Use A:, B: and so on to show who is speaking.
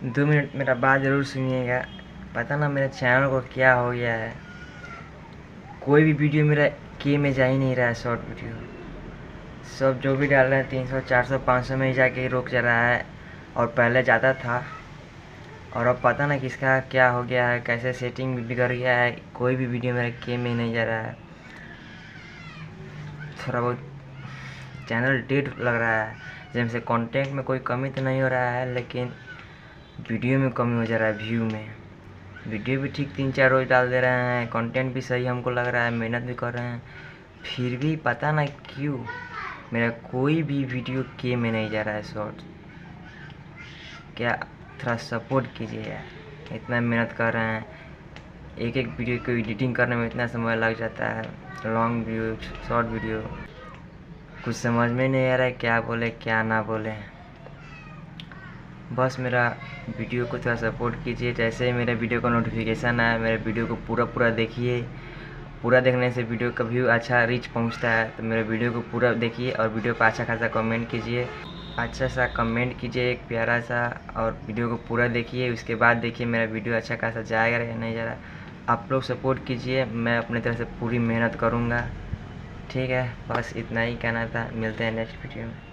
A: 2 minute मेरा बात ज़रूर सुनिएगा। पता ना मेरे चैनल को क्या हो गया है, कोई भी वीडियो मेरा के में जा ही नहीं रहा है। शॉर्ट वीडियो सब जो भी डाल रहे हैं 300 400 500 में ही जाके रुक जा रहा है, और पहले ज़्यादा था। और अब पता ना किसका क्या हो गया है, कैसे सेटिंग बिगड़ गया है, कोई भी वीडियो मेरा के में नहीं जा रहा है। थोड़ा बहुत चैनल डेड लग रहा है, जैसे कंटेंट में कोई कमी तो नहीं हो रहा है, लेकिन वीडियो में कमी हो जा रहा है। व्यू में वीडियो भी ठीक 3-4 रोज डाल दे रहे हैं, कंटेंट भी सही हमको लग रहा है, मेहनत भी कर रहे हैं, फिर भी पता ना क्यों मेरा कोई भी वीडियो के में नहीं जा रहा है। शॉर्ट क्या, थोड़ा सपोर्ट कीजिए यार। इतना मेहनत कर रहे हैं, एक एक वीडियो को एडिटिंग करने में इतना समय लग जाता है। लॉन्ग वीडियो, शॉर्ट वीडियो, कुछ समझ में नहीं आ रहा है क्या बोले क्या ना बोले। बस मेरा वीडियो को थोड़ा सपोर्ट कीजिए। जैसे ही मेरे वीडियो का नोटिफिकेशन आए, मेरे वीडियो को पूरा देखिए। पूरा देखने से वीडियो का व्यू अच्छा रीच पहुंचता है, तो मेरे वीडियो को पूरा देखिए और वीडियो पर अच्छा खासा कमेंट कीजिए। अच्छा सा कमेंट कीजिए एक प्यारा सा, और वीडियो को पूरा देखिए। उसके बाद देखिए मेरा वीडियो अच्छा खासा जाएगा या नहीं जा रहा। आप लोग सपोर्ट कीजिए, मैं अपनी तरफ से पूरी मेहनत करूँगा। ठीक है, बस इतना ही कहना था। मिलते हैं नेक्स्ट वीडियो में।